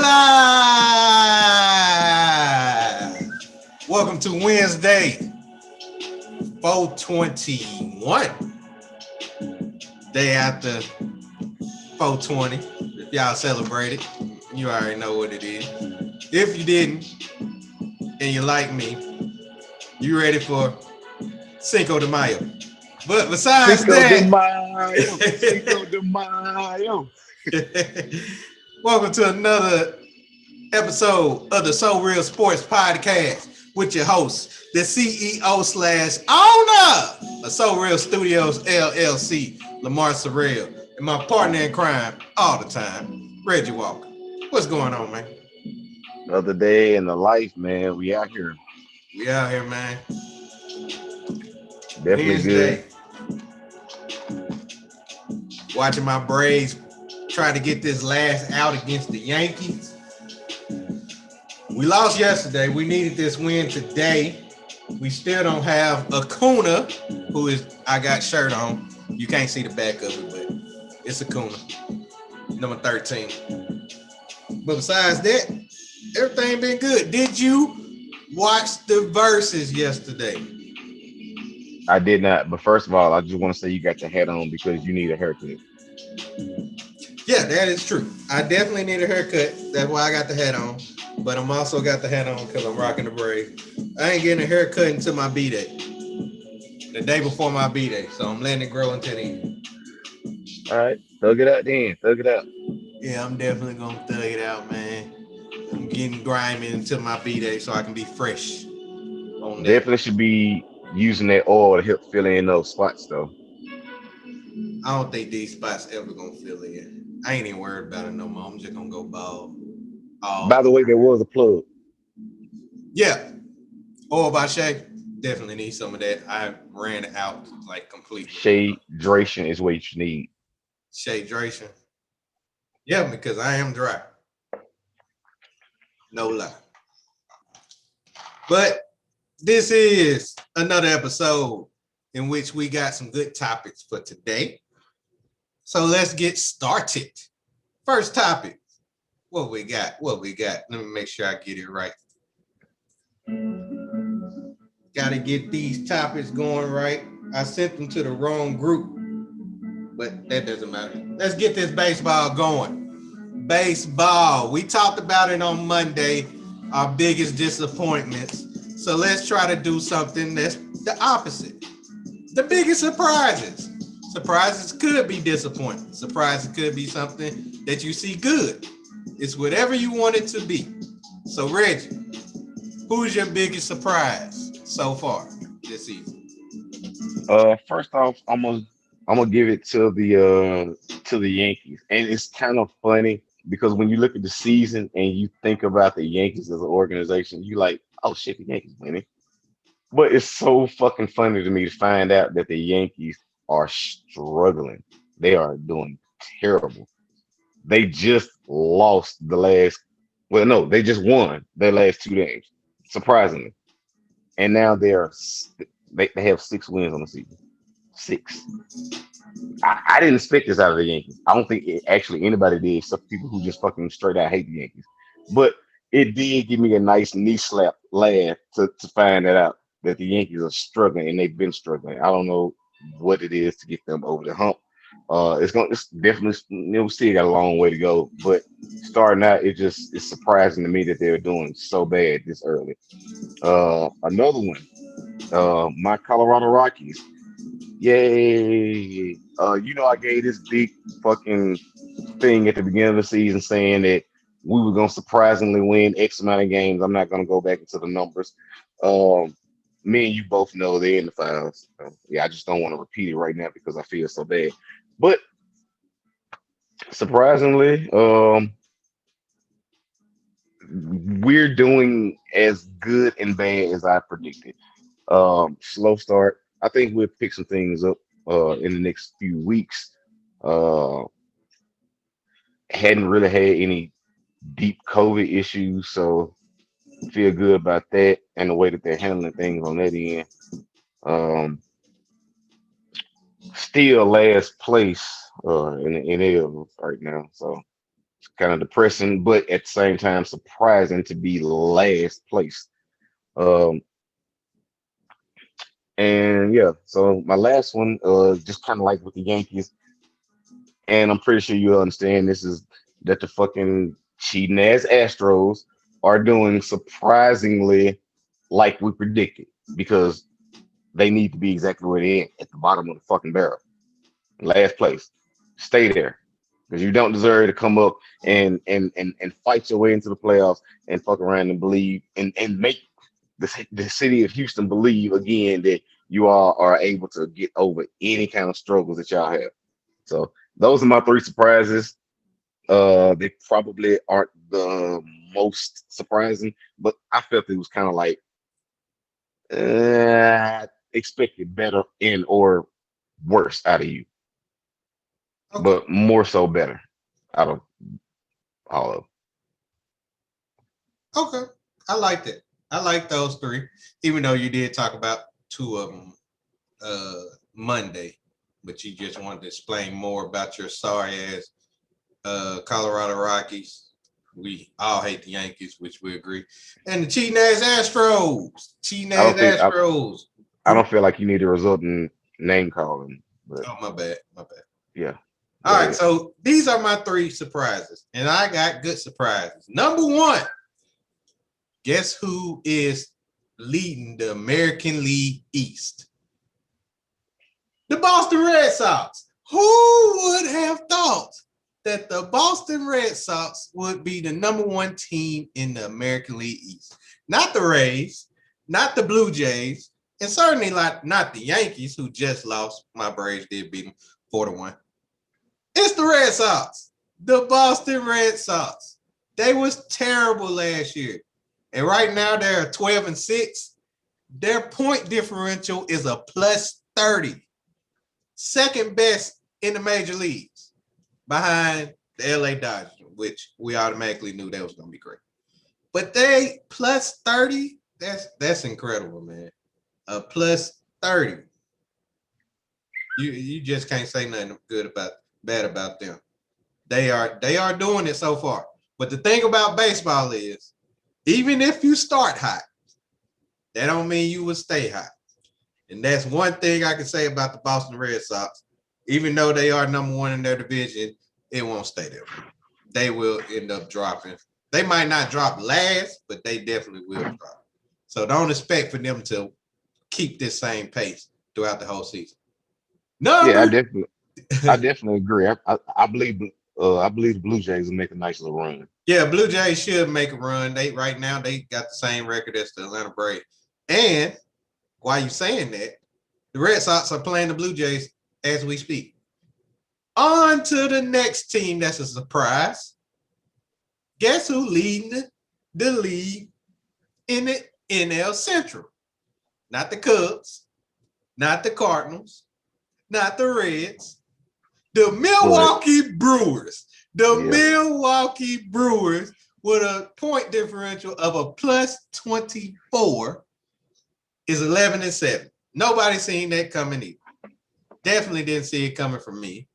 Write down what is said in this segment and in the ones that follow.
live. Welcome to Wednesday, 421. Day after 420. If y'all celebrate it, you already know what it is. If you didn't, and you like me, you ready for Cinco de Mayo. But besides Cinco de that, Mayo. Cinco de Mayo. welcome to another episode of the SoReal Sports Podcast with your host, the CEO slash owner of SoReal Studios LLC, Lamar SoReal, and my partner in crime all the time, Reggie Walker. What's going on, man? Another day in the life, man. We out here. We out here, man. Definitely good. Wednesday. Watching my Braves try to get this last out against the Yankees. We lost yesterday. We needed this win today. We still don't have Acuna, who is, I got shirt on. You can't see the back of it, but it's Acuna, number 13. But besides that, everything been good. Did you watch the verses yesterday? I did not, but first of all, I just want to say you got the hat on because you need a haircut. Yeah, that is true. I definitely need a haircut. That's why I got the hat on. But I'm also got the hat on because I'm rocking the braid. I ain't getting a haircut until my B-Day. The day before my B-Day. So I'm letting it grow until then. All right, thug it out then. Thug it out. Yeah, I'm definitely going to thug it out, man. I'm getting grimy until my B-Day so I can be fresh on that. Definitely should be using that oil to help fill in those spots, though. I don't think these spots ever going to fill in. I ain't even worried about it no more. I'm just going to go bald. By the way, there was a plug. Yeah. Oil by Shay. Definitely need some of that. I ran it out like completely. Hydration is what you need. Hydration. Yeah, because I am dry. No lie. But this is another episode in which we got some good topics for today. So let's get started. First topic. What we got? Let me make sure I get it right. Got to get these topics going right. I sent them to the wrong group, but that doesn't matter. Let's get this baseball going. Baseball. We talked about it on Monday, our biggest disappointments. So let's try to do something that's the opposite. The biggest surprises. Surprises could be disappointing. Surprises could be something that you see good. It's whatever you want it to be. So Reggie, who's your biggest surprise so far this season? First off, I'm gonna give it to the Yankees, and it's kind of funny because when you look at the season and you think about the Yankees as an organization, you like, oh shit, the Yankees winning. But it's so fucking funny to me to find out that the Yankees are struggling. They are doing terrible. They just lost the last, well, no, they just won their last two games, surprisingly. And now they have 6 wins on the season. Six. I didn't expect this out of the Yankees. I don't think actually anybody did, except people who just fucking straight out hate the Yankees. But it did give me a nice knee slap laugh to find that out that the Yankees are struggling and they've been struggling. I don't know what it is to get them over the hump. It's definitely, we still got a long way to go, but starting out, it's surprising to me that they're doing so bad this early. Another one, my Colorado Rockies. Yay! I gave this big fucking thing at the beginning of the season saying that we were gonna surprisingly win X amount of games. I'm not gonna go back into the numbers. Um, Me and you both know they're in the finals. Yeah, I just don't want to repeat it right now because I feel so bad. But surprisingly, we're doing as good and bad as I predicted. Slow start. I think we'll pick some things up in the next few weeks. Uh, hadn't really had any deep COVID issues, so feel good about that and the way that they're handling things on that end. Um, Still last place in the NL right now, so kind of depressing, but at the same time surprising to be last place. Um, and yeah, so my last one, just kind of like with the Yankees, and I'm pretty sure you understand this is that the fucking cheating ass Astros are doing surprisingly like we predicted because they need to be exactly where they're at the bottom of the fucking barrel, last place. Stay there because you don't deserve to come up and fight your way into the playoffs and fuck around and believe and make the city of Houston believe again that you all are able to get over any kind of struggles that y'all have. So those are my three surprises. They probably aren't the most surprising, but I felt it was kind of like expected better and or worse out of you, Okay. but more so better out of all of Okay. I liked it. I like those three, even though you did talk about two of them uh Monday, but you just wanted to explain more about your sorry ass Colorado Rockies. We all hate the Yankees, which we agree. And the cheating ass Astros. Cheating I ass don't think Astros. I don't feel like you need to result in name calling, but Oh, my bad. My bad. yeah, All go right, ahead. so these are my three surprises, and I got good surprises. Number one, guess who is leading the American League East? The Boston Red Sox. Who would have thought that the Boston Red Sox would be the number one team in the American League East? Not the Rays, not the Blue Jays, and certainly not the Yankees, who just lost. My Braves did beat them 4-1. It's the Red Sox, the Boston Red Sox. They was terrible last year. And right now they're 12-6. Their point differential is a plus 30. Second best in the major leagues behind the LA Dodgers, which we automatically knew that was going to be great. But they plus 30, that's incredible, man. A plus 30. You just can't say nothing bad about them. They are doing it so far. But the thing about baseball is, even if you start hot, that don't mean you will stay hot. And that's one thing I can say about the Boston Red Sox. Even though they are number one in their division, it won't stay there. They will end up dropping. They might not drop last, but they definitely will drop. So don't expect for them to keep this same pace throughout the whole season. Yeah, Number I definitely agree. I believe the Blue Jays will make a nice little run. Yeah, Blue Jays should make a run. They right now they got the same record as the Atlanta Braves. And while you saying that, the Red Sox are playing the Blue Jays as we speak. On to the next team that's a surprise. Guess who leading the league in the NL Central? Not the Cubs, not the Cardinals, not the Reds, the But Milwaukee Brewers. The yeah, Milwaukee Brewers with a point differential of a plus 24 is 11-7. Nobody seen that coming either. Definitely didn't see it coming from me.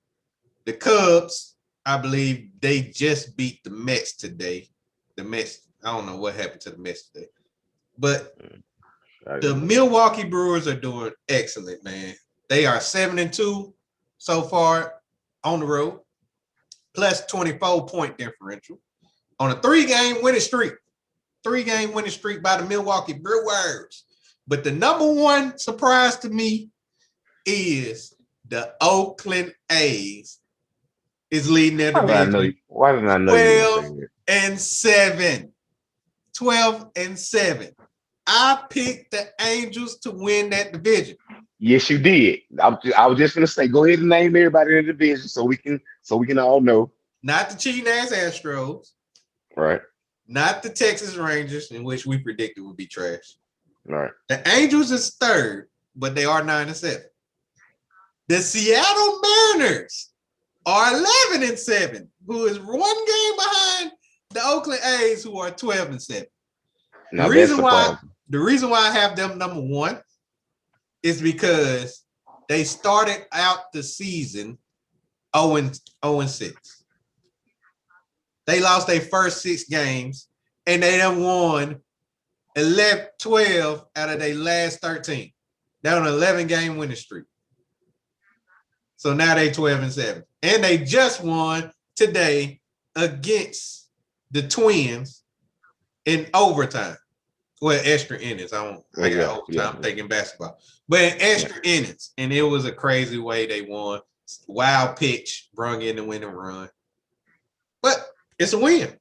The Cubs, I believe they just beat the Mets today. The Mets, I don't know what happened to the Mets today. But I the didn't know. Milwaukee Brewers are doing excellent, man. They are 7-2 so far on the road, plus 24 point differential on a 3-game winning streak. 3-game winning streak by the Milwaukee Brewers. But the number one surprise to me is the Oakland A's is leading their division Why did I know you were gonna say 12 that? and 7. 12 and 7. I picked the Angels to win that division. Yes, you did. I was just gonna say, go ahead and name everybody in the division so we can all know. Not the cheating ass Astros, Right, not the Texas Rangers, in which we predicted would be trash. right. The Angels is third, but they are 9-7. The Seattle Mariners are 11-7, who is one game behind the Oakland A's, who are 12-7. The Now that's reason why surprising. the reason why I have them number one is because they started out the season 0-6. They lost their first 6 games, and they done won 12 out of their last 13. They're on an 11-game winning streak. So now they 12-7. And they just won today against the Twins in overtime. Well, extra innings. I got overtime. I'm thinking basketball. But in extra innings. And it was a crazy way they won. Wild pitch brung in the winning run. But it's a win.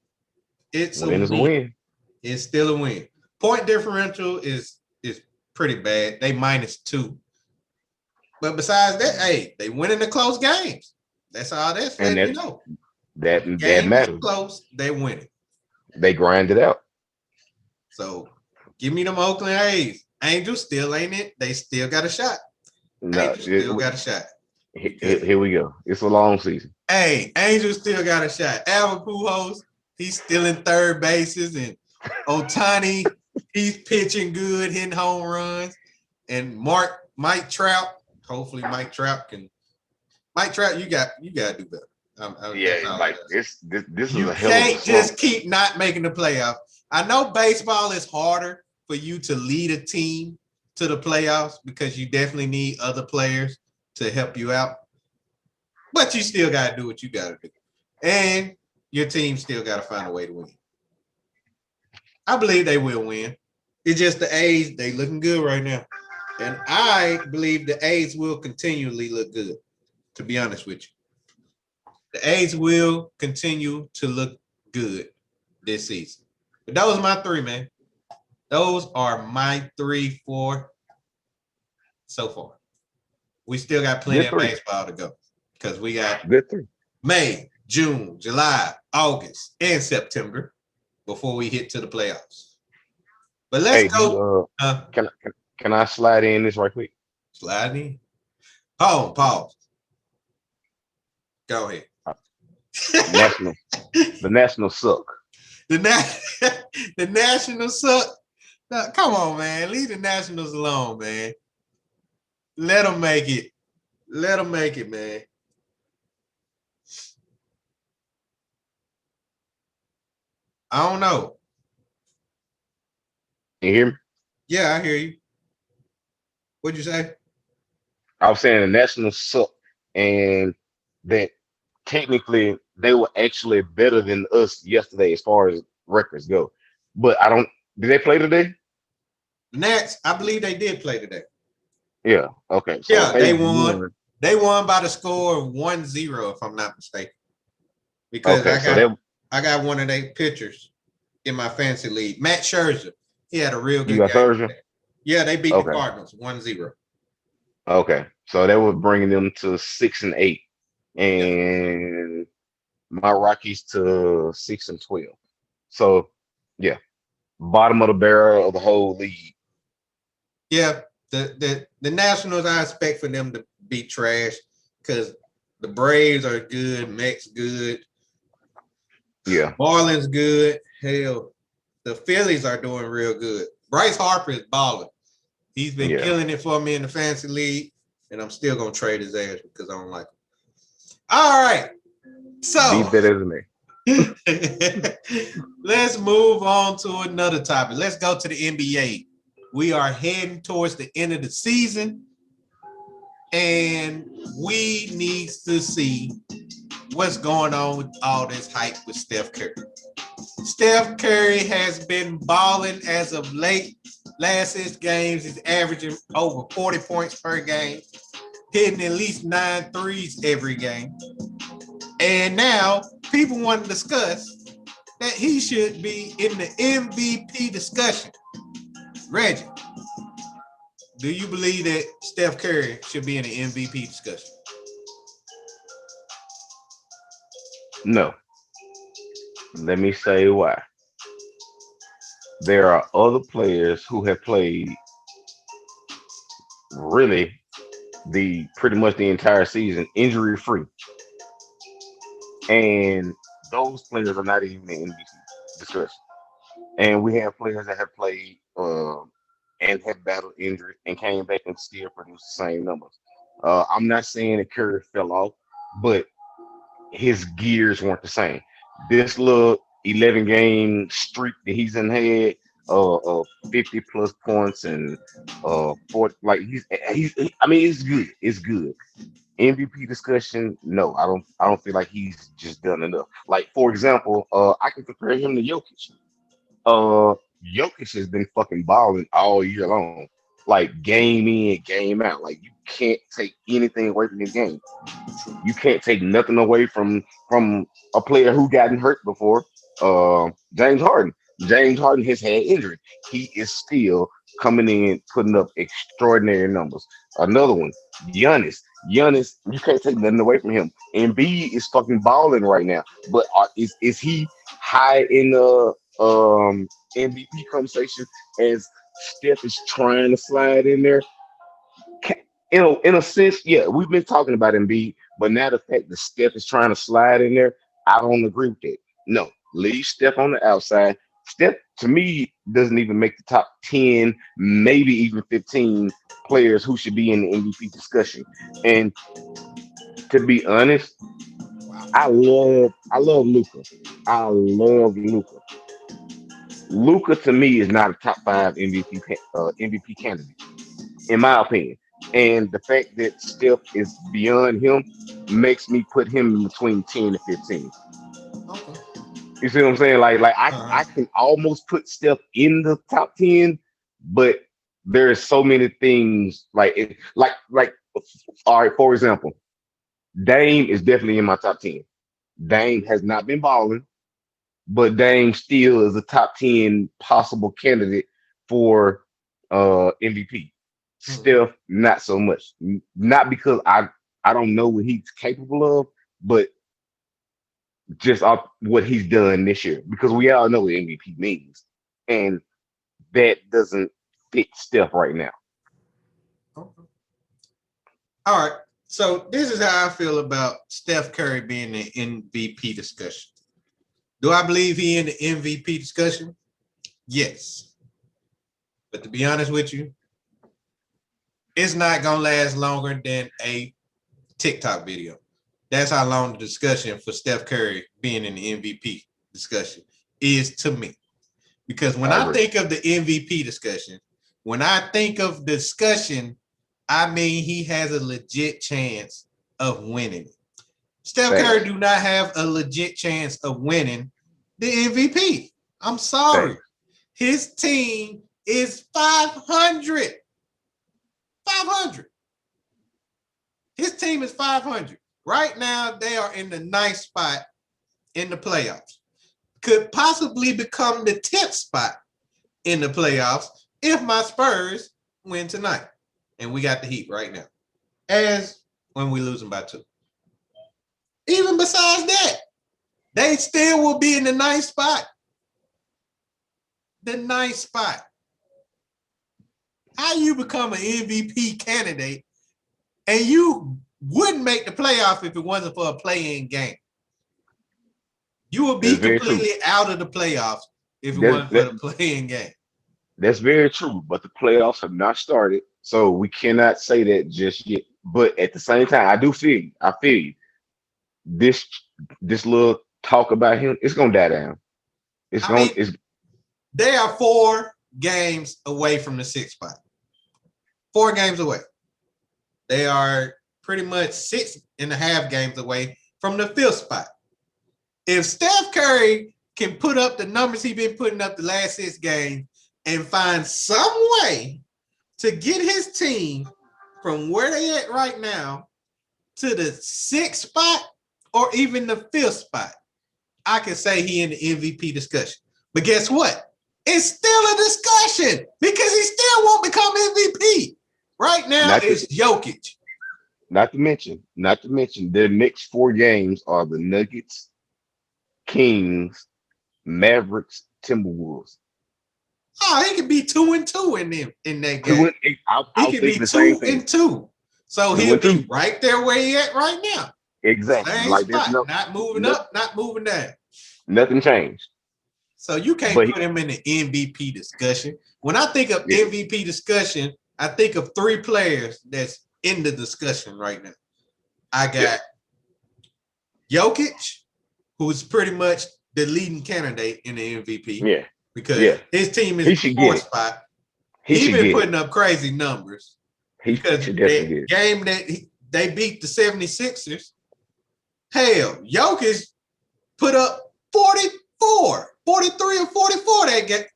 It's a win. It's still a win. Point differential is pretty bad. They -2. But besides that, hey, they win in the close games. That's all that's letting you know. That matters. Close, they win it. They grind it out. So give me them Oakland A's. Angels still ain't it. They still got a shot. Still got a shot. Here we go. It's a long season. Hey, Angels still got a shot. Albert Pujols, he's still in third bases, and Ohtani, he's pitching good, hitting home runs. And Mike Trout, hopefully Mike Trout, you gotta do better. This is you a hell of a can't just keep not making the playoffs. I know baseball is harder for you to lead a team to the playoffs because you definitely need other players to help you out. But you still got to do what you got to do. And your team still got to find a way to win. I believe they will win. It's just the A's, they looking good right now. And I believe the A's will continually look good, to be honest with you. The A's will continue to look good this season. But those are my 3, man. Those are my 3, 4 so far. We still got plenty of baseball to go because we got May, June, July, August, and September before we hit to the playoffs. But let's go. Can I slide in this right quick? Slide in. Pause. Go ahead. The Nationals suck. The Nationals suck. Now, come on, man. Leave the Nationals alone, man. Let them make it. Let them make it, man. I don't know. You hear me? Yeah, I hear you. What'd you say? I was saying the Nationals suck, and that technically they were actually better than us yesterday as far as records go. But did they play today? Nats, I believe they did play today. Yeah. Okay. So yeah, they won. They won by the score of 1-0, if I'm not mistaken. Because I got one of their pitchers in my fantasy league. Matt Scherzer. He had a real good game. Scherzer? Yeah, they beat the Cardinals 1-0. Okay. So they were bringing them to 6-8. And my Rockies to 6-12. So yeah. Bottom of the barrel of the whole league. Yeah. The Nationals, I expect for them to be trash because the Braves are good, Mets good. Yeah. Marlins good. Hell, the Phillies are doing real good. Bryce Harper is balling. He's been killing it for me in the fantasy league, and I'm still going to trade his ass because I don't like him. All right. So beat that as me. Let's move on to another topic. Let's go to the NBA. We are heading towards the end of the season, and we need to see what's going on with all this hype with Steph Curry. Steph Curry has been balling as of late. Last 6 games, he's averaging over 40 points per game, hitting at least 9 threes every game. And now people want to discuss that he should be in the MVP discussion. Reggie, do you believe that Steph Curry should be in the MVP discussion? No. Let me say why. There are other players who have played really pretty much the entire season injury free. And those players are not even in MVP discussion. And we have players that have played and have battled injury and came back and still produced the same numbers. I'm not saying that Curry fell off, but his gears weren't the same. this little 11 game streak that he's in had, 50 plus points and 40, like I mean, it's good. It's good. MVP discussion, no, I don't feel like he's just done enough. Like, for example, I can compare him to Jokic. Uh, Jokic has been fucking balling all year long, like game in, game out. Like you can't take anything away from his game. You can't take nothing away from a player who gotten hurt before. James Harden. James Harden has had injury. He is still coming in, putting up extraordinary numbers. Another one, Giannis. Giannis, you can't take nothing away from him. Embiid is fucking balling right now. But is he high in the MVP conversation as Steph is trying to slide in there? In a sense, yeah, we've been talking about Embiid, but now the fact that Steph is trying to slide in there, I don't agree with that. No, leave Steph on the outside. Steph, to me, doesn't even make the top 10, maybe even 15 players who should be in the MVP discussion. And to be honest, I love Luca. I love Luca. Luca to me is not a top five MVP candidate, in my opinion. And the fact that Steph is beyond him makes me put him in between 10 and 15. Okay. You see what I'm saying? Like I Uh-huh. can almost put Steph in the top 10, but there's so many things like all right, for example, Dame is definitely in my top 10. Dame has not been balling, but Dame still is a top 10 possible candidate for MVP. Mhm. Steph, not so much. Not because I don't know what he's capable of, but just off what he's done this year. Because we all know what MVP means. And that doesn't fit Steph right now. Okay. All right. So this is how I feel about Steph Curry being in the MVP discussion. Do I believe he in the MVP discussion? Yes. But to be honest with you, it's not gonna last longer than a TikTok video. That's how long the discussion for Steph Curry being in the MVP discussion is to me. Because when I I agree. think of the MVP discussion, when I think of discussion, I mean he has a legit chance of winning. Steph Curry Facts. do not have a legit chance of winning the MVP. I'm sorry. Facts. His team is 500. 500. His team is 500. Right now, they are in the ninth spot in the playoffs. Could possibly become the 10th spot in the playoffs if my Spurs win tonight. And we got the Heat right now. As when we lose them by two. Even besides that, they still will be in the ninth spot. The ninth spot. How you become an MVP candidate and you wouldn't make the playoff if it wasn't for a play-in game? You would be That's very true. completely out of the playoffs if it That's wasn't for that, the play-in game. that's very true. But the playoffs have not started, so we cannot say that just yet. But at the same time, I do feel you. I feel you. This this little talk about him, it's gonna die down. It's I gonna mean, it's they are 4 games away from the sixth spot. 4 games away. They are pretty much 6.5 games away from the fifth spot. If Steph Curry can put up the numbers he's been putting up the last 6 games and find some way to get his team from where they at right now to the sixth spot or even the fifth spot, I can say he in the MVP discussion. But guess what? It's still a discussion because he still won't become MVP. Right now, not to it's Jokic. not to mention their next 4 games are the Nuggets, Kings, Mavericks, Timberwolves. Oh, he could be 2-2 in that Two game. and eight. I, He I was could be thinking the same two thing. and two. So Two he'll and two. be right there where he at right now. Exactly. Same Like there's spot. Not moving no up, not moving down. nothing changed. So you can't But put him in the MVP discussion. When I think of yeah, MVP discussion, I think of 3 players that's in the discussion right now. I yeah, got Jokic, who's pretty much the leading candidate in the MVP. Yeah. Because Yeah. his team is He the should get 4th it. spot. He He's should been get putting it. up crazy numbers. He Because should definitely get that it. game that they beat the 76ers, hell, Jokic put up 44, 43 or 44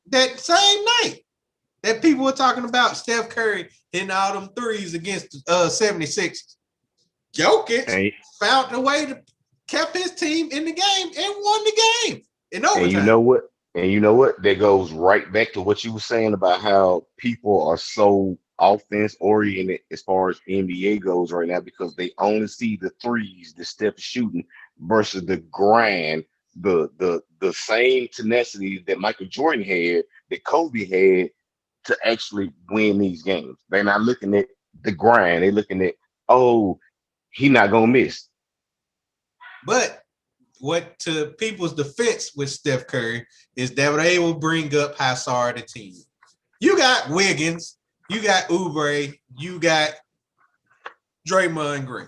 that same night. That people were talking about Steph Curry hitting all them threes against 76ers. Jokic found a way to kept his team in the game and won the game in overtime. And you know what? That goes right back to what you were saying about how people are so offense oriented as far as NBA goes right now because they only see the threes that Steph is shooting versus the grind, the same tenacity that Michael Jordan had, that Kobe had to actually win these games. They're not looking at the grind. They're looking at, oh, he not gonna miss. But what to people's defense with Steph Curry is that they will bring up how sorry the team. You got Wiggins, you got Oubre, you got Draymond Green.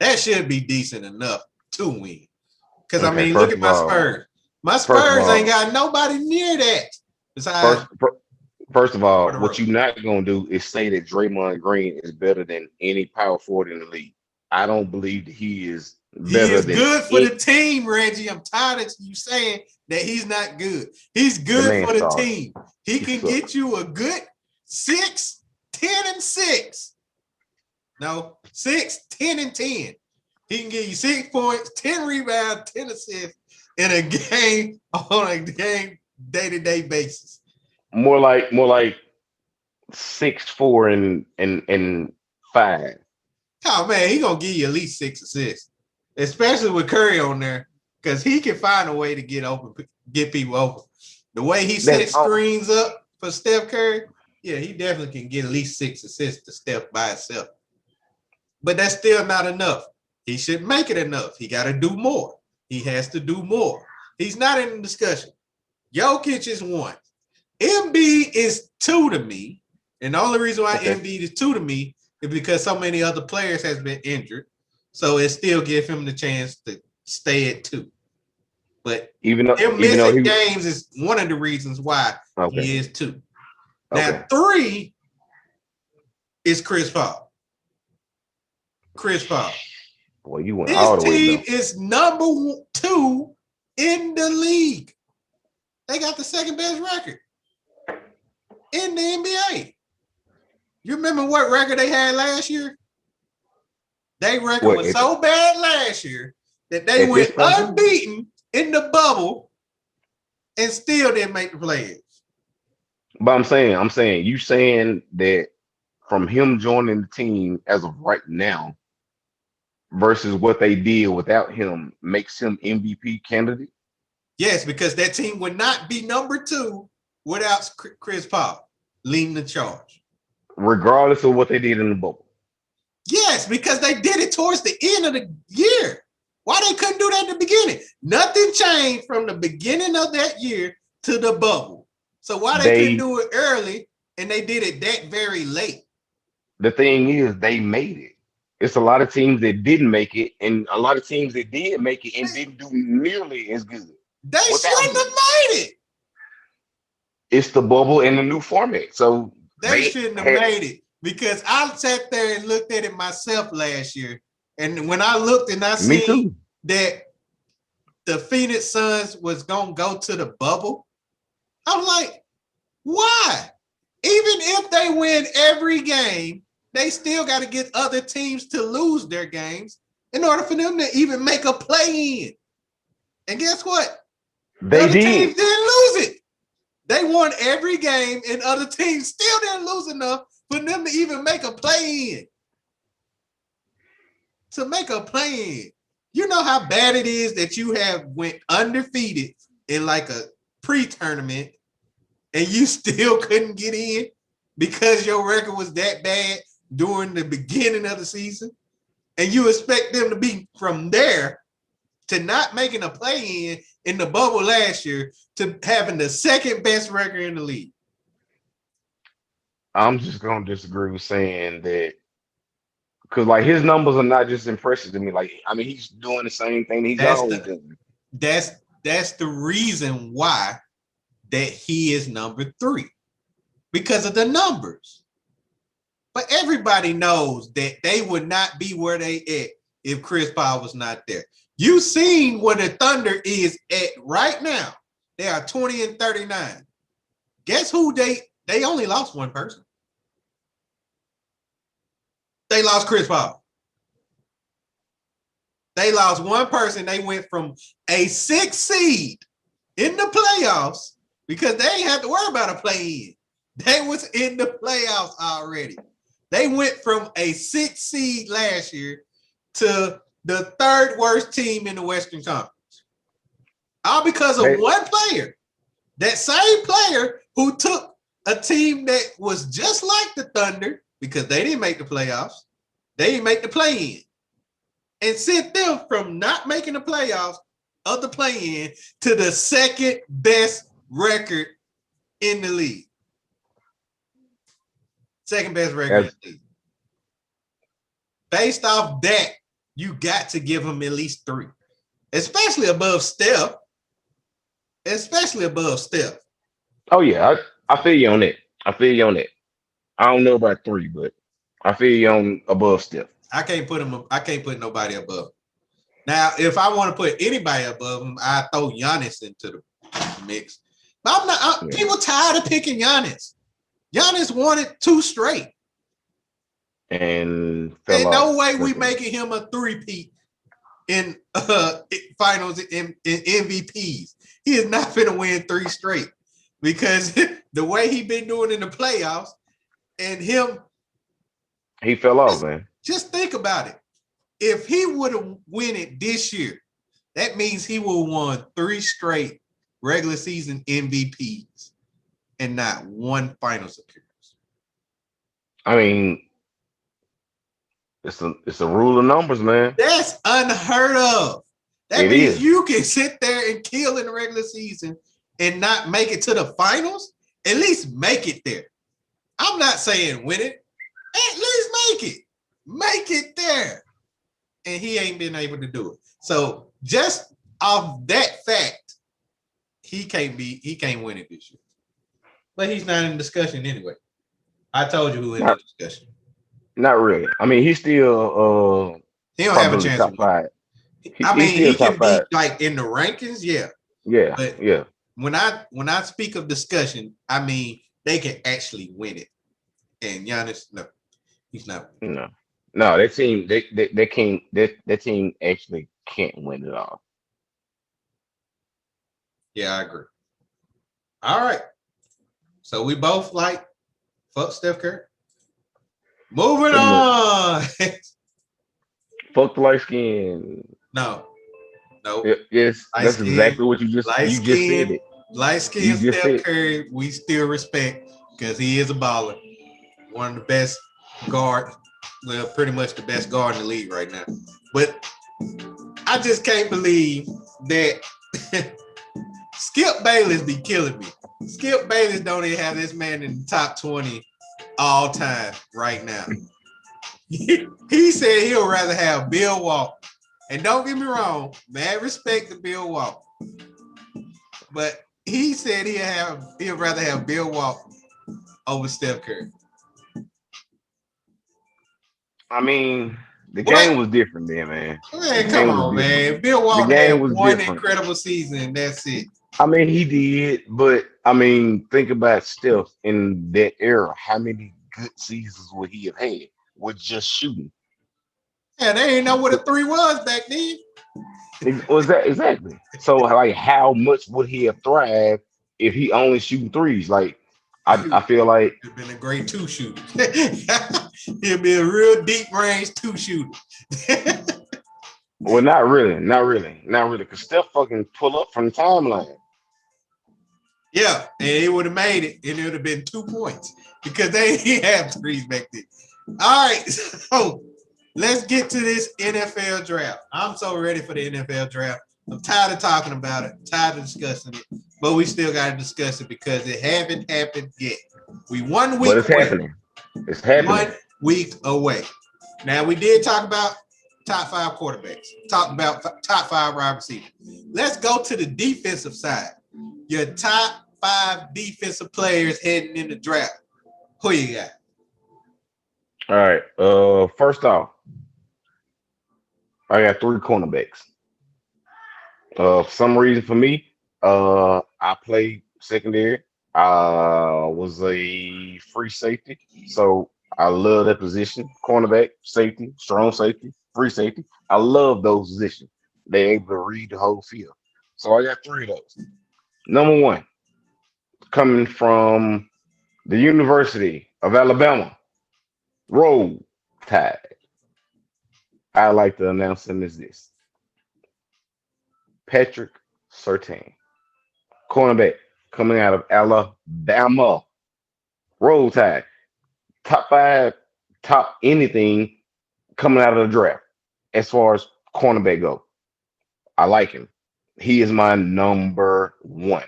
That should be decent enough to win. Because, I mean, look at my Spurs. My Spurs ain't got nobody near that. Besides, first of all, what you're not going to do is say that Draymond Green is better than any power forward in the league. I don't believe that he is better. He is good for the team, Reggie. I'm tired of you saying that he's not good. He's good for the team. He can get you a good 6, 10, and 6. No, 6, 10, and 10. He can give you 6 points, 10 rebounds, 10 assists in a game on a game day-to-day basis. More like 6, 4, and 5. Oh man, he gonna give you at least 6 assists, especially with Curry on there, because he can find a way to get people open. The way he sets screens up for Steph Curry, yeah, he definitely can get at least 6 assists to Steph by himself. But that's still not enough. He should make it enough. He got to do more. He has to do more. He's not in the discussion. Jokic is 1. Embiid is 2 to me. And the only reason why Embiid is 2 to me is because so many other players has been injured. So it still gives him the chance to stay at 2. But him missing games is one of the reasons why he is 2. Now, 3 is Chris Paul. Chris Paul. Boy, you went all the way. This team is number 2 in the league. They got the second best record in the NBA. You remember what record they had last year? Their record was so bad last year that they went unbeaten in the bubble and still didn't make the playoffs. But I'm saying, you saying that from him joining the team as of right now versus what they did without him makes him MVP candidate? Yes, because that team would not be number 2 without Chris Paul leading the charge. Regardless of what they did in the bubble. Yes, because they did it towards the end of the year. Why they couldn't do that in the beginning? Nothing changed from the beginning of that year to the bubble. So why they couldn't do it early and they did it that very late? The thing is, they made it. It's a lot of teams that didn't make it, and a lot of teams that did make it and didn't do nearly as good. They shouldn't have made it. It's the bubble and the new format. So they shouldn't have made it because I sat there and looked at it myself last year. And when I looked and I seen that the Phoenix Suns was going to go to the bubble, I was like, why? Even if they win every game, they still got to get other teams to lose their games in order for them to even make a play-in. And guess what? They other teams didn't lose it. They won every game, and other teams still didn't lose enough for them to even make a play-in. To make a play-in. You know how bad it is that you have went undefeated in like a pre-tournament and you still couldn't get in because your record was that bad during the beginning of the season, and you expect them to be from there to not making a play-in in the bubble last year to having the second best record in the league. I'm just going to disagree with saying that Because like his numbers are not just impressive to me. Like I mean, he's doing the same thing he's That's always the doing. that's the reason why that he is number 3 because of the numbers. But everybody knows that they would not be where they at if Chris Paul was not there. You seen where the Thunder is at right now. They are 20-39. Guess who they only lost one person. They lost Chris Paul. They lost one person. They went from a 6 seed in the playoffs because they ain't have to worry about a play-in. They was in the playoffs already. They went from a 6 seed last year to the 3rd worst team in the Western Conference. All because of one player. That same player who took a team that was just like the Thunder because they didn't make the playoffs. They didn't make the play-in. And sent them from not making the playoffs of the play-in to the 2nd best record in the league. 2nd best record in the league. Based off that, you got to give him at least 3. Especially above Steph. Oh yeah, I feel you on that. I don't know about 3, but I feel you on above Steph. I can't put nobody above. Now, if I want to put anybody above him, I throw Giannis into the mix. But I'm not. People tired of picking Giannis. Giannis wanted 2 straight, and ain't no way we making him a 3-peat in finals in MVPs. He is not finna win 3 straight because the way he been doing in the playoffs and him, he fell off, man. Just think about it. If he would have win it this year, that means he will have won 3 straight regular season MVPs and not 1 finals appearance. I mean, it's a rule of numbers, man. That's unheard of. That means you can sit there and kill in the regular season and not make it to the finals. At least make it there. I'm not saying win it. At least make it. Make it there. And he ain't been able to do it. So just off that fact, he can't win it this year. But he's not in discussion anyway. I told you who in the discussion. Not really. I mean, he's still he don't have a chance top 5. He can be like in the rankings, yeah. Yeah. But yeah. When I speak of discussion, I mean they can actually win it. And Giannis, no, he's not. No, that team they can't. That team actually can't win it all. Yeah, I agree. All right. So we both like fuck Steph Curry. Moving on. Fuck the light skin. No. Yes, that's exactly what you just said it. Light skin Steph Curry, we still respect because he is a baller. One of the best guard, well, pretty much the best guard in the league right now. But I just can't believe that Skip Bayless be killing me. Skip Bayless don't even have this man in the top 20 all time right now. He said he'll rather have Bill Walton. And don't get me wrong, mad respect to Bill Walton. But he said he'd rather have Bill Walton over Steph Curry. I mean, the game was different then, man. Man, come on, man. Bill Walton had one incredible season, and that's it. I mean, he did, but I mean, think about Steph in that era. How many good seasons would he have had with just shooting? Yeah, they didn't know what a 3 was back then. Was that exactly? So, like, how much would he have thrived if he only shooting 3s? Like, I feel like he'd been a great 2 shooter. He'd be a real deep range 2 shooter. Well, not really. Because Steph fucking pull up from the timeline. Yeah, and he would have made it, and it would have been 2 points because they didn't have 3s back then. All right, so let's get to this NFL draft. I'm so ready for the NFL draft. I'm tired of talking about it, tired of discussing it, but we still got to discuss it because it haven't happened yet. We 1 week But it's away. happening. It's happening. 1 week away. Now we did talk about top 5 quarterbacks. Talked about top 5 wide receivers. Let's go to the defensive side. Your top 5 defensive players heading in the draft. Who you got? All right. First off, I got three cornerbacks. For some reason, for me, I played secondary. I was a free safety, so I love that position. Cornerback, safety, strong safety, free safety. I love those positions. They're able to read the whole field. So I got three of those. Number one, coming from the University of Alabama, Roll Tide. I like to announce him as this: Patrick Surtain, cornerback coming out of Alabama. Roll Tide, top five, top anything coming out of the draft as far as cornerback go. I like him. He is my number one.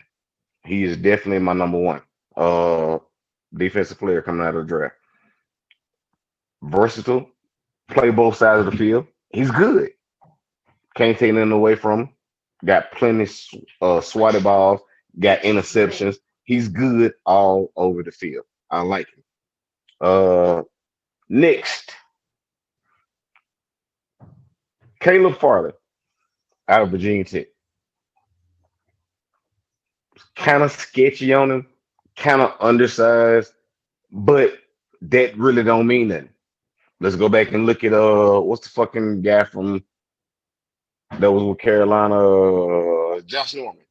He is definitely my number one. Uh, defensive player coming out of the draft. Versatile, play both sides of the field. He's good. Can't take nothing away from him. Got plenty swatted balls. Got interceptions. He's good all over the field. I like him. Uh, next, Caleb Farley out of Virginia Tech. Kind of sketchy on him. Kind of undersized, but that really don't mean nothing. Let's go back and look at what's the fucking guy from that was with Carolina, Josh Norman.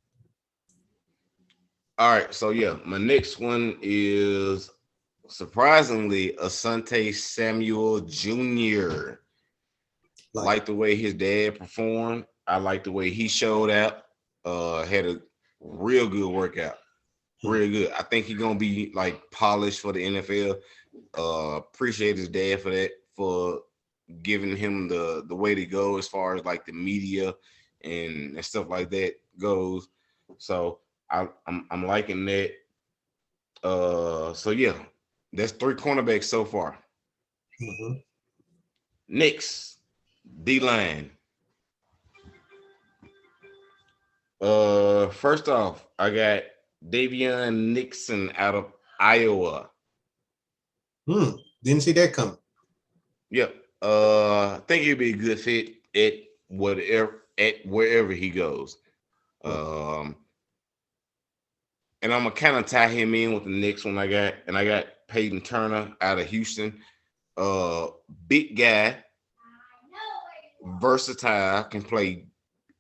All right, so yeah, my next one is surprisingly Asante Samuel Jr. Like the way his dad performed. I like the way he showed out. Had a real good workout. Real good. I think he's gonna be like polished for the NFL. Appreciate his dad for that, for giving him the way to go as far as like the media and stuff like that goes. So I'm liking that. So yeah, that's three cornerbacks so far. Mhm. Next, D line. First off, I got Davion Nixon out of Iowa. Didn't see that coming. Yep. I think he'd be a good fit at wherever he goes. Um, and I'm gonna kind of tie him in with the next one I got, and I got Peyton Turner out of Houston. Uh, Big guy, versatile, can play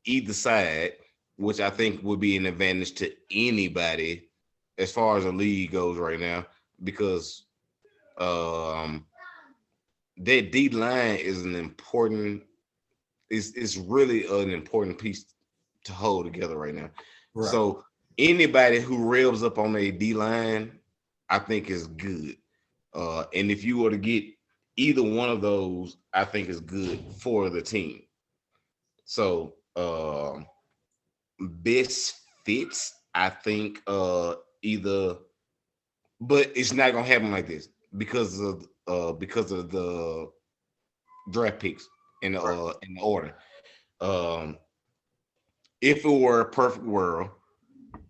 either side, which I think would be an advantage to anybody as far as the league goes right now, because um that D line is an important is really an important piece to hold together right now. Right. So anybody who revs up on a D line, I think is good. And if you were to get either one of those, I think is good for the team. So best fits, I think either, but it's not gonna happen like this because of the draft picks in the order. Um, if it were a perfect world,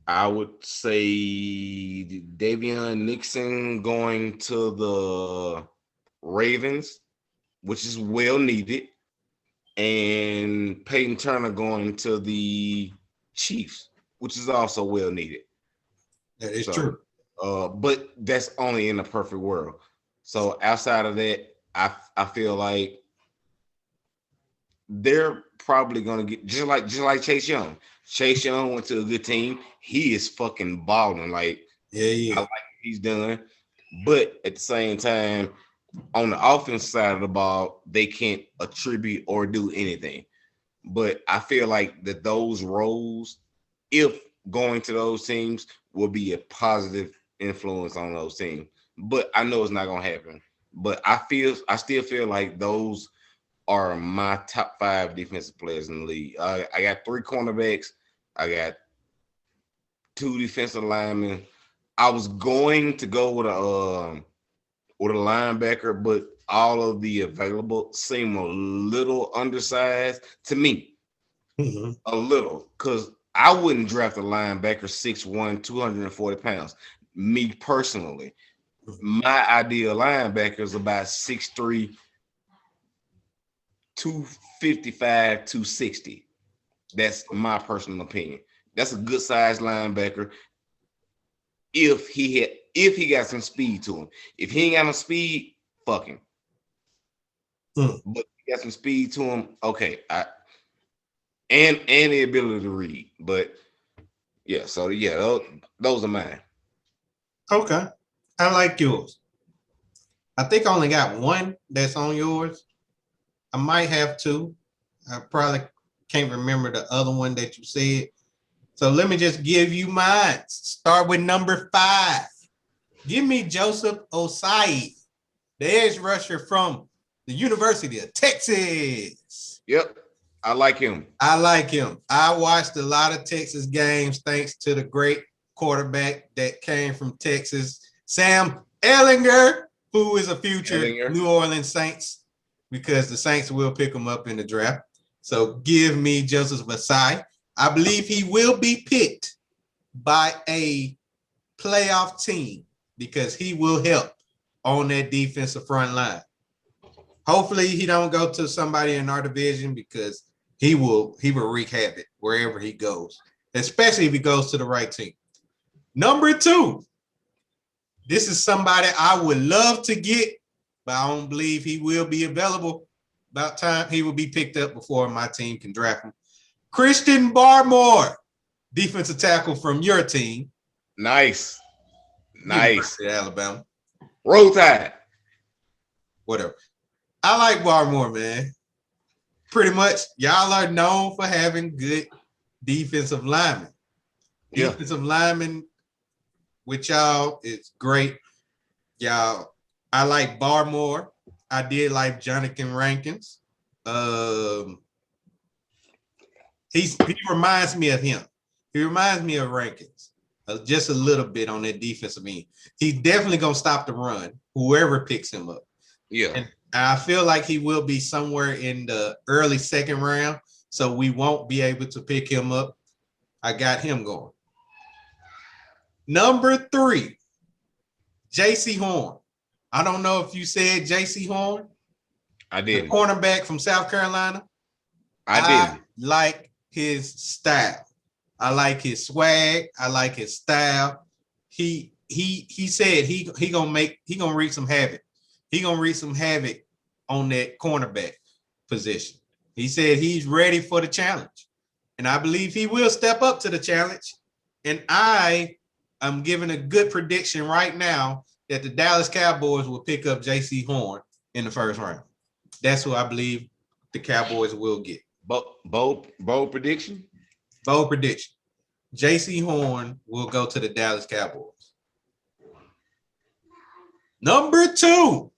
I would say Davion Nixon going to the Ravens, which is well needed, and Peyton Turner going to the Chiefs, which is also well needed. That is So, true. but that's only in a perfect world. So outside of that, I feel like they're probably gonna get just like Chase Young. Chase Young went to a good team. He is fucking balling. Like I Yeah. like what he's done, but at the same time, on the offense side of the ball, they can't attribute or do anything. But I feel like that those roles, if going to those teams, will be a positive influence on those teams. But I know it's not gonna happen. But I still feel like those are my top five defensive players in the league. I got three cornerbacks. I got two defensive linemen. I was going to go with a linebacker, but all of the available seem a little undersized to me. Mhm. A little, because I wouldn't draft a linebacker 6'1", 240 pounds. Me personally, my ideal linebacker is about 6'3", 255, 260. That's my personal opinion. That's a good sized linebacker if he got some speed to him. If he ain't got no speed, fuck him. Hmm. But if he got some speed to him, okay. And the ability to read. But yeah, so yeah, those are mine. Okay. I like yours. I think I only got one that's on yours. I might have two. I probably can't remember the other one that you said. So let me just give you mine. Start with number 5. Give me Joseph Osai, the edge rusher from the University of Texas. Yep, I like him. I like him. I watched a lot of Texas games thanks to the great quarterback that came from Texas, Sam Ehlinger, who is a future Ellinger. New Orleans Saints, because the Saints will pick him up in the draft. So give me Joseph Masai. I believe he will be picked by a playoff team because he will help on that defensive front line. Hopefully he don't go to somebody in our division because he will wreak havoc wherever he goes, especially if he goes to the right team. Number 2, this is somebody I would love to get, but I don't believe he will be available. About time he will be picked up before my team can draft him. Christian Barmore, defensive tackle from your team, Nice. Nice. University of Alabama. Roll Tide. Whatever. I like Barmore, man. Pretty much, y'all are known for having good defensive linemen. Yeah. Defensive linemen with y'all is great. Y'all, I like Barmore. I did like Jonathan Rankins. He reminds me of him. He reminds me of Rankins. Just a little bit on that defensive end. He's definitely gonna stop the run, whoever picks him up. Yeah. And I feel like he will be somewhere in the early second round, so we won't be able to pick him up. I got him going. Number 3, J.C. Horn. I don't know if you said J.C. Horn, I the did. cornerback from South Carolina. I did. Like his style. I like his swag. I like his style. He said he gonna wreak some havoc. He gonna wreak some havoc on that cornerback position. He said he's ready for the challenge, and I believe he will step up to the challenge. And I am giving a good prediction right now that the Dallas Cowboys will pick up J.C. Horn in the first round. That's who I believe the Cowboys will get. Bold prediction. Bold prediction. J.C. Horn will go to the Dallas Cowboys. Number 2,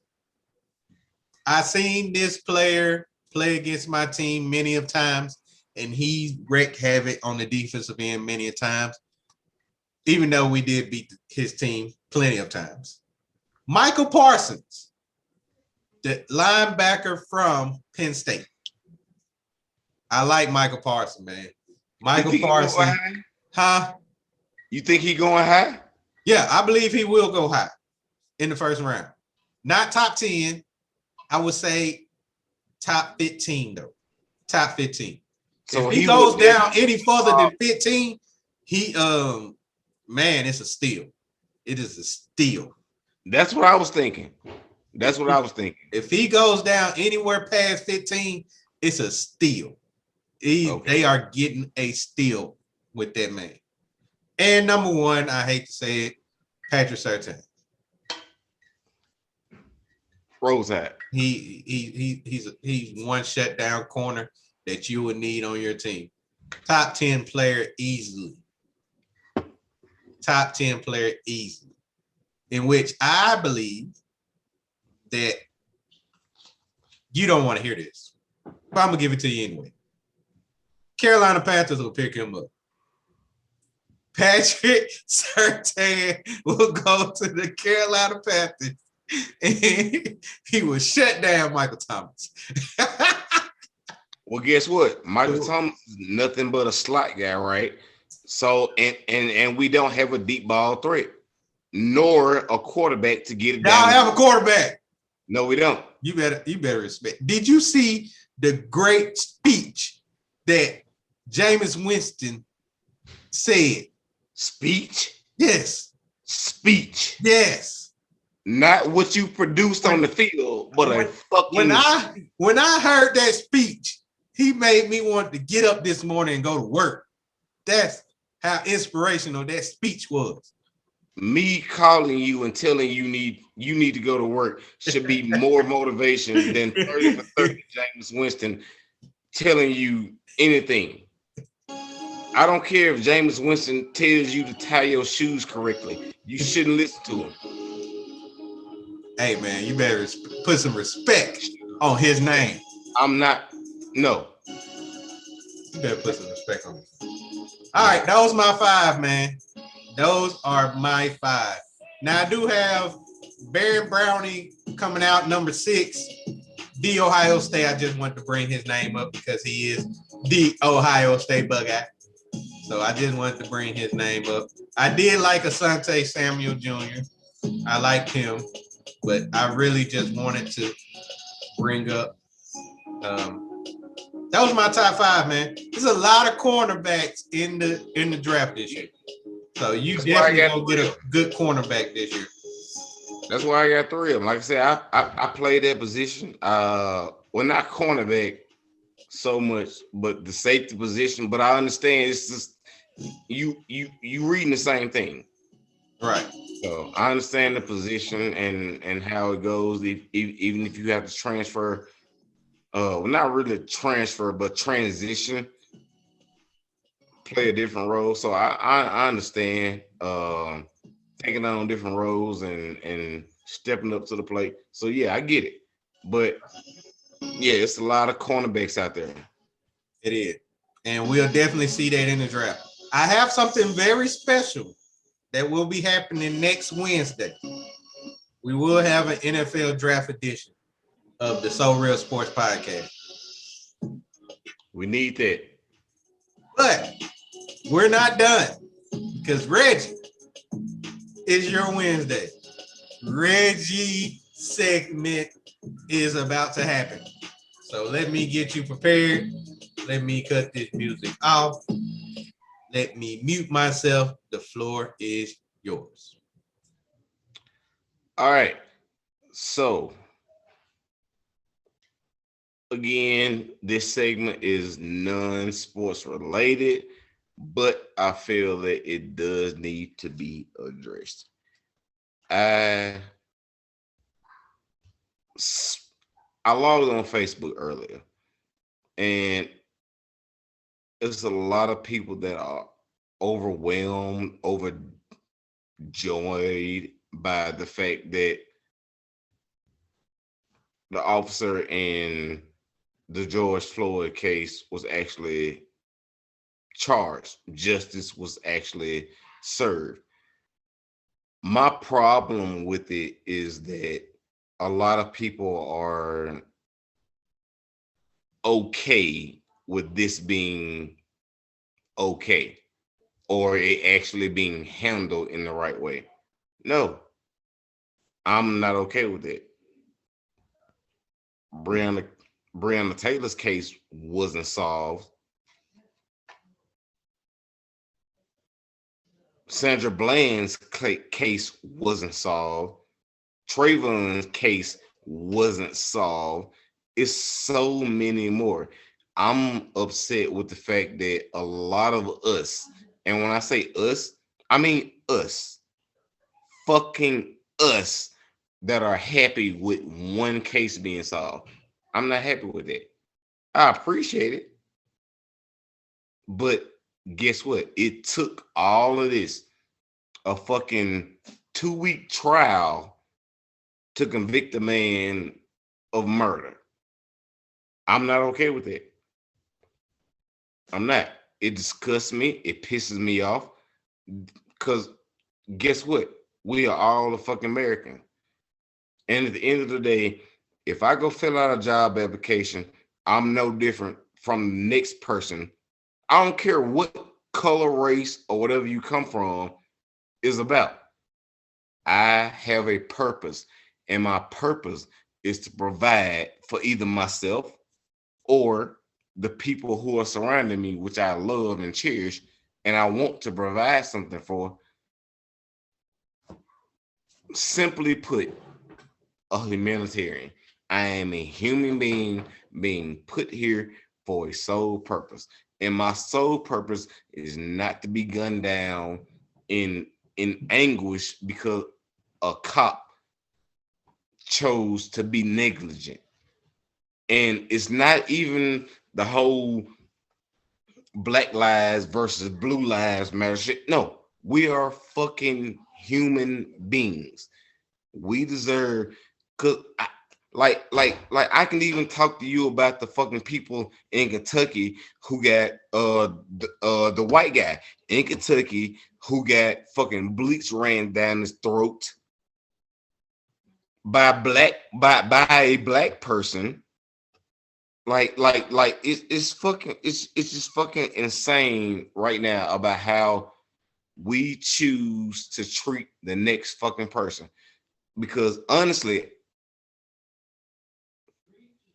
I seen this player play against my team many of times, and he wreaked havoc on the defensive end many of times, even though we did beat his team plenty of times. Michael Parsons, the linebacker from Penn State. I like Michael Parsons, man. Michael Parsons, huh? You think he going high? Yeah, I believe he will go high in the first round. Not top 10. I would say top 15, though. Top 15. So if he goes down any further than 15, he man, it's a steal. It is a steal. That's what I was thinking. If he goes down anywhere past 15, it's a steal. They are getting a steal with that man. And number 1, I hate to say it, Patrick Surtain. Rose hat. He's one shutdown corner that you would need on your team. Top 10 player easily. Top 10 player easily. In which I believe that you don't want to hear this, but I'm gonna give it to you anyway. Carolina Panthers will pick him up. Patrick Surtain will go to the Carolina Panthers And he was shut down, Michael Thomas. Well, guess what? Michael Thomas is nothing but a slot guy, right? So and we don't have a deep ball threat, nor a quarterback to get it Y'all down. have a quarterback. No, we don't. You better respect. Did you see the great speech that Jameis Winston said? Speech? Yes. Speech. Yes. Not what you produced on the field, but a fucking. When I heard that speech, he made me want to get up this morning and go to work. That's how inspirational that speech was. Me calling you and telling you need to go to work should be more motivation than 30 for 30 James Winston telling you anything. I don't care if James Winston tells you to tie your shoes correctly. You shouldn't listen to him. Hey man, you better put some respect on his name. I'm not. No. You better put some respect on him. All right, those my 5, man. Those are my 5. Now I do have Barry Browning coming out number 6. The Ohio State. I just want to bring his name up because he is the Ohio State Bug-Eye. So I just wanted to bring his name up. I did like Asante Samuel Jr. I liked him, but I really just wanted to bring up. That was my top 5, man. There's a lot of cornerbacks in the draft this year. So you definitely gonna get a good cornerback this year. That's why I got 3 of them. Like I said, I played that position. Well, not cornerback so much, but the safety position. But I understand it's just you reading the same thing, right? So I understand the position and how it goes. Even if you have to transfer, well, not really transfer, but transition, play a different role. So I understand taking on different roles and stepping up to the plate. So yeah, I get it. But yeah, it's a lot of cornerbacks out there. It is. And we'll definitely see that in the draft. I have something very special that will be happening next Wednesday. We will have an NFL draft edition of the SoReal Sports Podcast. We need that. But we're not done because Reggie is your Wednesday. Reggie segment is about to happen. So let me get you prepared. Let me cut this music off. Let me mute myself. The floor is yours. All right. So again, this segment is non-sports related, but I feel that it does need to be addressed. I logged on Facebook earlier, and there's a lot of people that are overwhelmed, overjoyed by the fact that the officer in the George Floyd case was actually charged. Justice was actually served. My problem with it is that a lot of people are okay with this being okay or it actually being handled in the right way. No, I'm not okay with it. Breonna Taylor's case wasn't solved. Sandra Bland's case wasn't solved. Trayvon's case wasn't solved. It's so many more. I'm upset with the fact that a lot of us, and when I say us, I mean us, fucking us, that are happy with one case being solved. I'm not happy with it. I appreciate it. But guess what? It took all of this, a fucking 2-week trial to convict a man of murder. I'm not okay with it. I'm not. It disgusts me. It pisses me off. Because guess what? We are all a fucking American. And at the end of the day, if I go fill out a job application, I'm no different from the next person. I don't care what color, race, or whatever you come from is about. I have a purpose, and my purpose is to provide for either myself or the people who are surrounding me, which I love and cherish, and I want to provide something for. Simply put, a humanitarian. I am a human being put here for a sole purpose. And my sole purpose is not to be gunned down in anguish because a cop chose to be negligent. And it's not even the whole black lives versus blue lives matter shit. No, we are fucking human beings. We deserve, cause like I can even talk to you about the fucking people in Kentucky who got the white guy in Kentucky who got fucking bleach ran down his throat by a black person. Like it's fucking it's just fucking insane right now about how we choose to treat the next fucking person. Because honestly,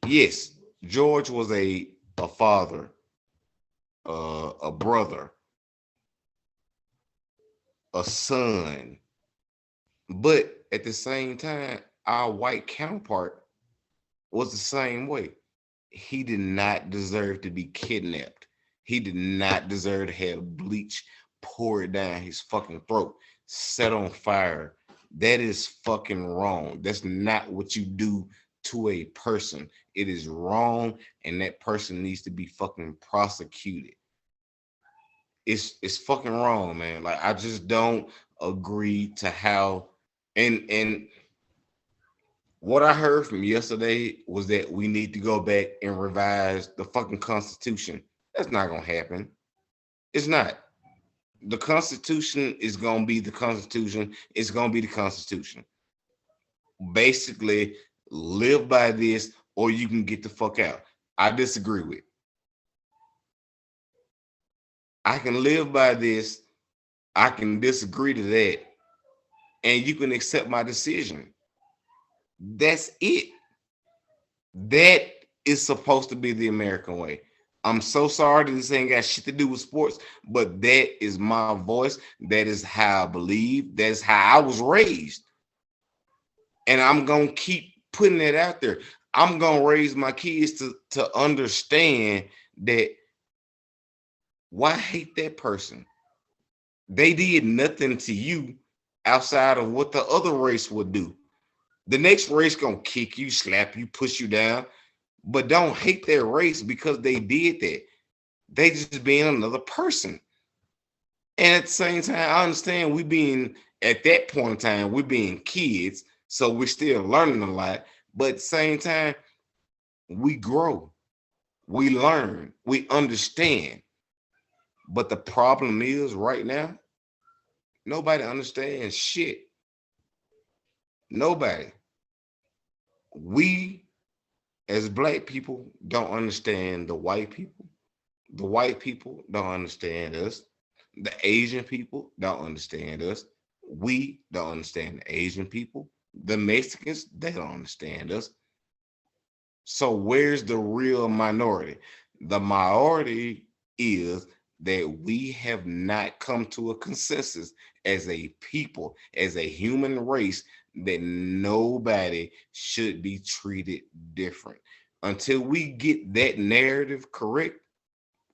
yes, George was a father, a brother, a son, but at the same time, our white counterpart was the same way. He did not deserve to be kidnapped. He did not deserve to have bleach poured down his fucking throat, set on fire. That is fucking wrong. That's not what you do to a person. It is wrong, and that person needs to be fucking prosecuted. It's fucking wrong, man. Like I just don't agree to how and what I heard from yesterday was that we need to go back and revise the fucking Constitution. That's not gonna happen. It's not. The Constitution is gonna be the Constitution. It's gonna be the Constitution. Basically, live by this or you can get the fuck out. I disagree with. I can live by this. I can disagree to that, and you can accept my decision. That's it. That is supposed to be the American way. I'm so sorry that this ain't got shit to do with sports, but that is my voice. That is how I believe. That's how I was raised. And I'm going to keep putting it out there. I'm going to raise my kids to understand that why hate that person? They did nothing to you outside of what the other race would do. The next race going to kick you, slap you, push you down. But don't hate their race because they did that. They just being another person. And at the same time, I understand we being at that point in time, we're being kids, so we're still learning a lot. But at the same time, we grow, we learn, we understand. But the problem is right now, nobody understands shit. Nobody. We as black people don't understand the white people. The white people don't understand us. The Asian people don't understand us. We don't understand the Asian people. The Mexicans, they don't understand us. So where's the real minority? The minority is that we have not come to a consensus as a people, as a human race, that nobody should be treated different. Until we get that narrative correct,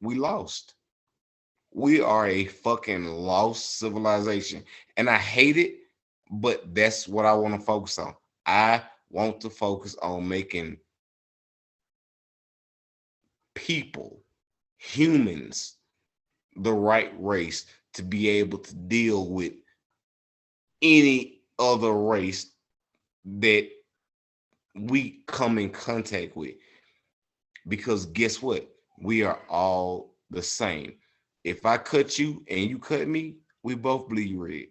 we lost. We are a fucking lost civilization. And I hate it, but that's what I want to focus on. I want to focus on making people, humans, the right race to be able to deal with any other race that we come in contact with. Because guess what? We are all the same. If I cut you and you cut me, we both bleed red.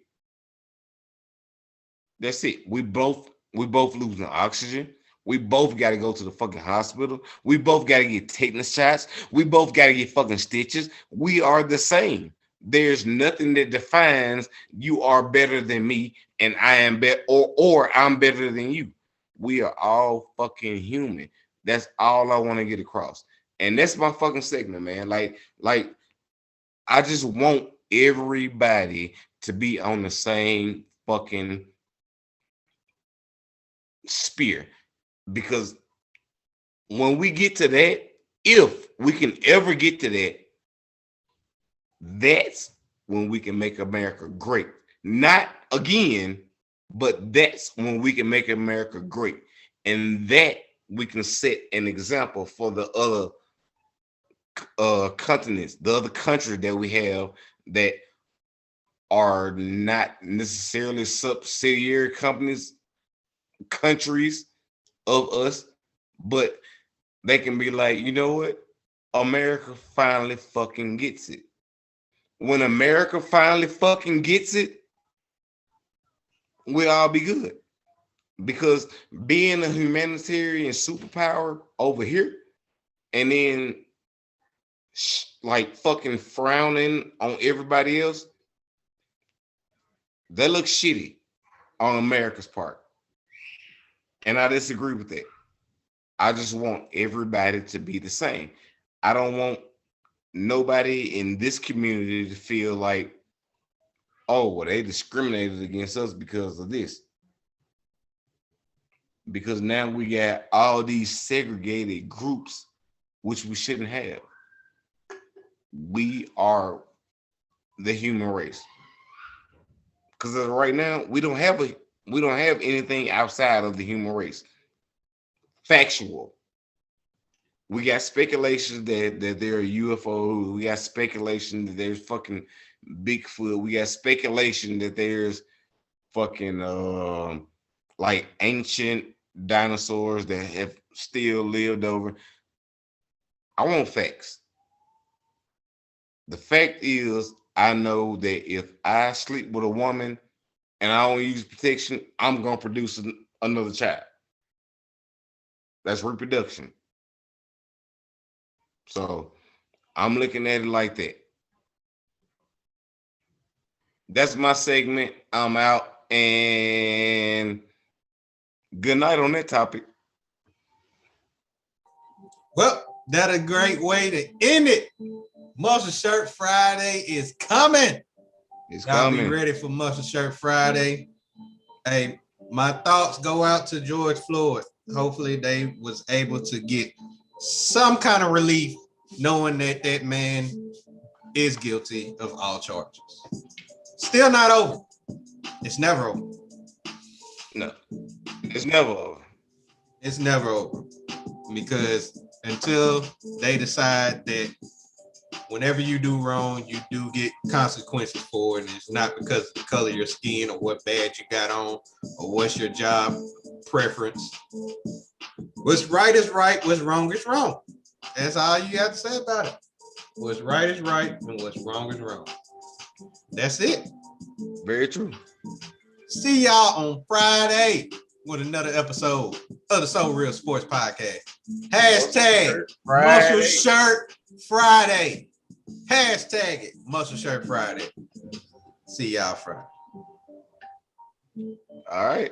That's it. We both losing oxygen. We both got to go to the fucking hospital. We both got to get tetanus shots. We both got to get fucking stitches. We are the same. There's nothing that defines you are better than me and I am better or I'm better than you. We are all fucking human. That's all I want to get across. And that's my fucking segment, man. Like I just want everybody to be on the same fucking spear because when we get to that, if we can ever get to that, that's when we can make America great. Not again, but that's when we can make America great. And that we can set an example for the other continents, the other countries that we have that are not necessarily subsidiary countries of us, but they can be like, you know what? America finally fucking gets it. When America finally fucking gets it, we'll all be good. Because being a humanitarian superpower over here and then like fucking frowning on everybody else, that looks shitty on America's part. And I disagree with that. I just want everybody to be the same. I don't want nobody in this community to feel like, oh, well, they discriminated against us because of this. Because now we got all these segregated groups, which we shouldn't have. We are the human race. Because right now we don't have anything outside of the human race. Factual. We got speculation that there are UFOs. We got speculation that there's fucking Bigfoot. We got speculation that there's fucking like ancient dinosaurs that have still lived over. I want facts. The fact is, I know that if I sleep with a woman and I don't use protection, I'm gonna produce another child. That's reproduction. So I'm looking at it like that. That's my segment. I'm out and good night on that topic. Well, that's a great way to end it. Muscle Shirt Friday is coming. It's Y'all coming. be ready for Muscle Shirt Friday. Hey, my thoughts go out to George Floyd. Hopefully they was able to get some kind of relief knowing that that man is guilty of all charges. Still not over. It's never over. No, it's never over. It's never over. Because until they decide that whenever you do wrong, you do get consequences for it. And it's not because of the color of your skin or what badge you got on or what's your job preference. What's right is right, what's wrong is wrong. That's all you have to say about it. What's right is right and what's wrong is wrong. That's it. Very true. See y'all on Friday with another episode of the SoReal Sports Podcast. Hashtag Muscle Shirt Friday. Hashtag it Muscle Shirt Friday. See y'all Friday. All right.